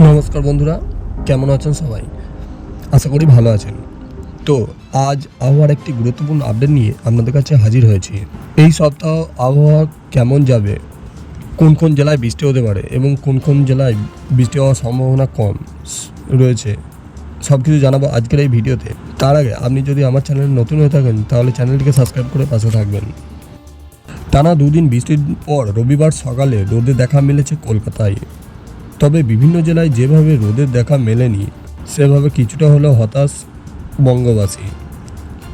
নমস্কার বন্ধুরা, কেমন আছেন সবাই? আশা করি ভালো আছেন। তো আজ আবহাওয়ার একটি গুরুত্বপূর্ণ আপডেট নিয়ে আপনাদের কাছে হাজির হয়েছি। এই সপ্তাহ আবহাওয়া কেমন যাবে, কোন কোন জেলায় বৃষ্টি হতে পারে এবং কোন কোন জেলায় বৃষ্টি হওয়ার সম্ভাবনা কম রয়েছে, সব কিছু জানাবো আজকের এই ভিডিওতে। তার আগে আপনি যদি আমার চ্যানেলে নতুন হয়ে থাকেন তাহলে চ্যানেলটিকে সাবস্ক্রাইব করে পাশে থাকবেন। টানা দুদিন বৃষ্টির পর রবিবার সকালে রোদে দেখা মিলেছে কলকাতায়। তবে বিভিন্ন জেলায় যেভাবে রোদের দেখা মেলেনি সেভাবে কিছুটা হলেও হতাশ বঙ্গবাসী।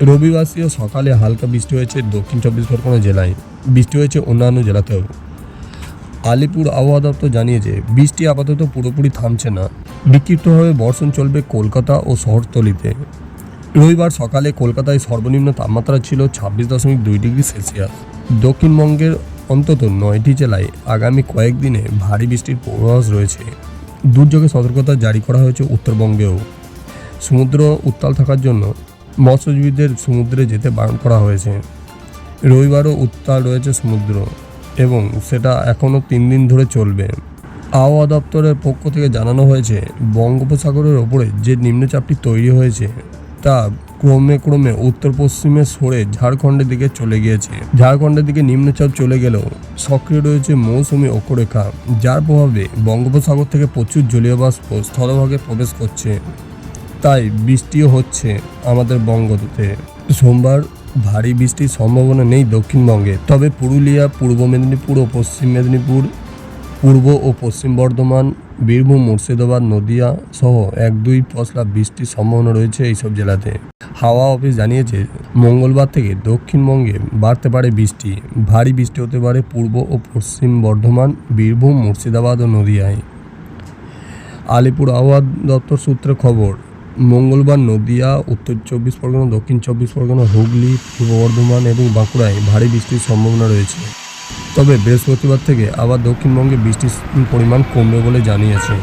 রবিবাসীও সকালে হালকা বৃষ্টি হয়েছে দক্ষিণ চব্বিশ পরগনা জেলায়, বৃষ্টি হয়েছে অন্যান্য জেলাতেও। আলিপুর আবহাওয়া দপ্তর জানিয়েছে বৃষ্টি আপাতত পুরোপুরি থামছে না, বিক্ষিপ্তভাবে বর্ষণ চলবে কলকাতা ও শহরতলিতে। রবিবার সকালে কলকাতায় সর্বনিম্ন তাপমাত্রা ছিল 26.2 ডিগ্রি সেলসিয়াস। দক্ষিণবঙ্গের অন্তত 9টি জেলায় আগামী কয়েকদিনে ভারী বৃষ্টির পূর্বাভাস রয়েছে। দুর্যোগের সতর্কতা জারি করা হয়েছে উত্তরবঙ্গেও। সমুদ্র উত্তাল থাকার জন্য মৎস্যজীবীদের সমুদ্রে যেতে বারণ করা হয়েছে। রবিবারও উত্তাল রয়েছে সমুদ্র এবং সেটা এখনও 3 দিন ধরে চলবে। আবহাওয়া দপ্তরের পক্ষ থেকে জানানো হয়েছে বঙ্গোপসাগরের ওপরে যে নিম্নচাপটি তৈরি হয়েছে তা ক্রমে উত্তর পশ্চিমে সরে ঝাড়খণ্ডের দিকে চলে গিয়েছে। ঝাড়খণ্ডের দিকে নিম্নচাপ চলে গেলেও সক্রিয় রয়েছে মৌসুমী অক্ষরেখা, যার প্রভাবে বঙ্গোপসাগর থেকে প্রচুর জলীয় বাষ্প স্থলভাগে প্রবেশ করছে, তাই বৃষ্টিও হচ্ছে আমাদের বঙ্গতে। সোমবার ভারী বৃষ্টির সম্ভাবনা নেই দক্ষিণবঙ্গে, তবে পুরুলিয়া, পূর্ব মেদিনীপুর ও পশ্চিম মেদিনীপুর, পূর্ব ও পশ্চিম বর্ধমান, বীরভূম, মুর্শিদাবাদ, নদিয়া সহ 1-2 পশলা বৃষ্টির সম্ভাবনা রয়েছে এইসব জেলাতে। হাওয়া অফিস জানিয়েছে মঙ্গলবার থেকে দক্ষিণবঙ্গে বাড়তে পারে বৃষ্টি। ভারী বৃষ্টি হতে পারে পূর্ব ও পশ্চিম বর্ধমান, বীরভূম, মুর্শিদাবাদ ও নদিয়ায়। আলিপুর আবহাওয়া দপ্তর সূত্রে খবর, মঙ্গলবার নদিয়া, উত্তর 24 পরগনা, দক্ষিণ 24 পরগনা, হুগলি, পূর্ব বর্ধমান এবং বাঁকুড়ায় ভারী বৃষ্টির সম্ভাবনা রয়েছে। তবে বৃহস্পতিবার থেকে আবার দক্ষিণবঙ্গে বৃষ্টির পরিমাণ কমবে বলে জানিয়েছে।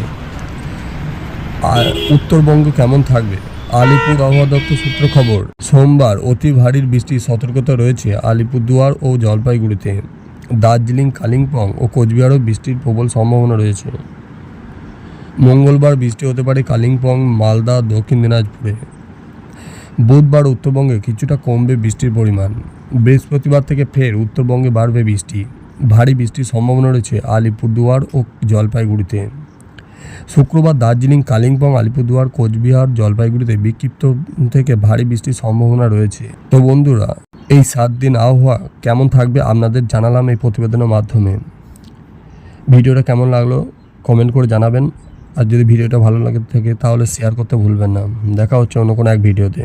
আর উত্তরবঙ্গ কেমন থাকবে? আলিপুর আবহাওয়া দপ্তর সূত্রে খবর, সোমবার অতি ভারী বৃষ্টির সতর্কতা রয়েছে আলিপুরদুয়ার ও জলপাইগুড়িতে। দার্জিলিং, কালিম্পং ও কোচবিহারও বৃষ্টির প্রবল সম্ভাবনা রয়েছে। মঙ্গলবার বৃষ্টি হতে পারে কালিম্পং, মালদা, দক্ষিণ দিনাজপুরে। বুধবার উত্তরবঙ্গে কিছুটা কমবে বৃষ্টির পরিমাণ। বৃহস্পতিবার থেকে ফের উত্তরবঙ্গে বাড়বে বৃষ্টি। ভারী বৃষ্টির সম্ভাবনা রয়েছে আলিপুরদুয়ার ও জলপাইগুড়িতে। শুক্রবার দার্জিলিং, কালিম্পং, আলিপুরদুয়ার, কোচবিহার, জলপাইগুড়িতে বিক্ষিপ্ত থেকে ভারী বৃষ্টির সম্ভাবনা রয়েছে। তো বন্ধুরা, এই 7 দিন আবহাওয়া কেমন থাকবে আপনাদের জানালাম এই প্রতিবেদনের মাধ্যমে। ভিডিওটা কেমন লাগলো কমেন্ট করে জানাবেন, আর যদি ভিডিওটা ভালো লাগে থাকে তাহলে শেয়ার করতে ভুলবেন না। দেখা হচ্ছে অন্য কোনো এক ভিডিওতে।